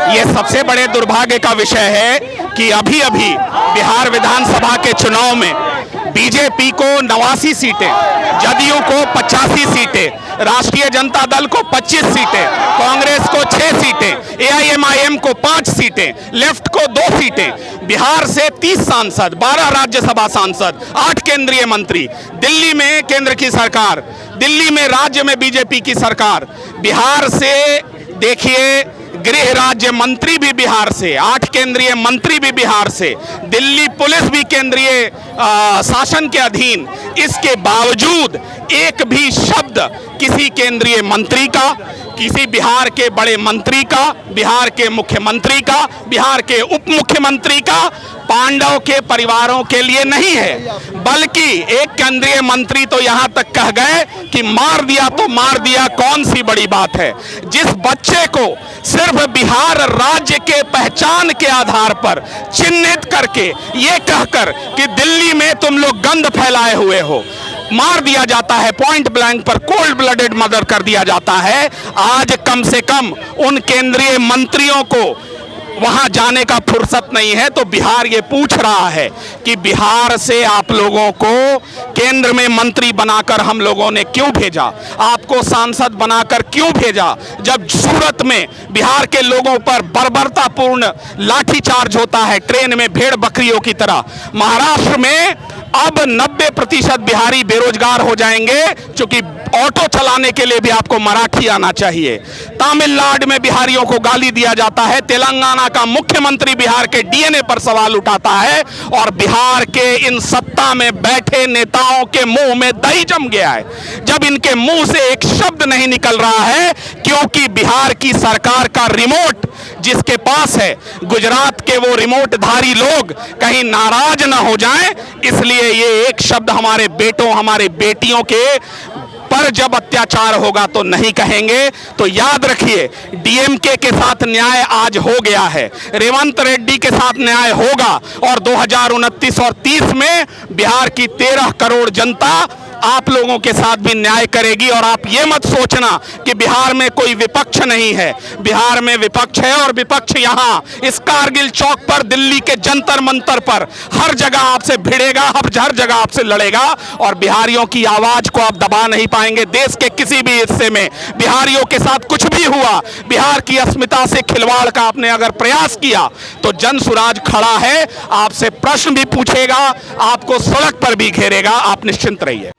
ये सबसे बड़े दुर्भाग्य का विषय है कि अभी अभी बिहार विधानसभा के चुनाव में बीजेपी को 89 सीटें, जदयू को 85 सीटें, राष्ट्रीय जनता दल को 25 सीटें, कांग्रेस को 6 सीटें, एआईएमआईएम को 5 सीटें, लेफ्ट को 2 सीटें, बिहार से 30 सांसद, 12 राज्यसभा सांसद, 8 केंद्रीय मंत्री, दिल्ली में केंद्र की सरकार, दिल्ली में राज्य में बीजेपी की सरकार, बिहार से देखिए गृह राज्य मंत्री भी बिहार से, 8 केंद्रीय मंत्री भी बिहार से, दिल्ली पुलिस भी केंद्रीय शासन के अधीन। इसके बावजूद एक भी शब्द किसी केंद्रीय मंत्री का, किसी बिहार के बड़े मंत्री का, बिहार के मुख्यमंत्री का, बिहार के उप मुख्यमंत्री का पांडव के परिवारों के लिए नहीं है, बल्कि एक केंद्रीय मंत्री तो यहां तक कह गए कि मार दिया तो मार दिया, कौन सी बड़ी बात है। जिस बच्चे को सिर्फ बिहार राज्य के पहचान के आधार पर चिन्हित करके ये कहकर कि दिल्ली में तुम लोग गंद फैलाए हुए हो, मार दिया जाता है, पॉइंट ब्लैंक पर कोल्ड ब्लडेड मर्डर कर दिया जाता है। आज कम से कम उन केंद्रीय मंत्रियों को वहां जाने का फुर्सत नहीं है, तो बिहार ये पूछ रहा है कि बिहार से आप लोगों को केंद्र में मंत्री बनाकर हम लोगों ने क्यों भेजा, आपको सांसद बनाकर क्यों भेजा, जब सूरत में बिहार के लोगों पर बर्बरतापूर्ण लाठीचार्ज होता है ट्रेन में भेड़ बकरियों की तरह। महाराष्ट्र में अब 90% बिहारी बेरोजगार हो जाएंगे, क्योंकि ऑटो चलाने के लिए भी आपको मराठी आना चाहिए। तमिलनाडु में बिहारियों को गाली दिया जाता है, तेलंगाना का मुख्यमंत्री बिहार के डीएनए पर सवाल उठाता है, और बिहार के इन सत्ता में बैठे नेताओं के मुंह में दही जम गया है। जब इनके मुंह से एक शब्द नहीं निकल रहा है, क्योंकि बिहार की सरकार का रिमोट जिसके पास है, गुजरात के वो रिमोटधारी लोग कहीं नाराज ना हो जाएं, इसलिए ये एक शब्द हमारे बेटों, हमारे बेटियों के पर जब अत्याचार होगा तो नहीं कहेंगे। तो याद रखिए, डीएमके के साथ न्याय आज हो गया है, रेवंत रेड्डी के साथ न्याय होगा, और 2029 और 30 में बिहार की 13 करोड़ जनता आप लोगों के साथ भी न्याय करेगी। और आप ये मत सोचना कि बिहार में कोई विपक्ष नहीं है, बिहार में विपक्ष है, और विपक्ष यहाँ इस कारगिल चौक पर, दिल्ली के जंतर मंतर पर हर जगह आपसे भिड़ेगा, हर जगह आपसे लड़ेगा, और बिहारियों की आवाज को आप दबा नहीं पाएंगे। देश के किसी भी हिस्से में बिहारियों के साथ कुछ भी हुआ, बिहार की अस्मिता से खिलवाड़ का आपने अगर प्रयास किया, तो जन सुराज खड़ा है, आपसे प्रश्न भी पूछेगा, आपको सड़क पर भी घेरेगा, आप निश्चिंत रहिए।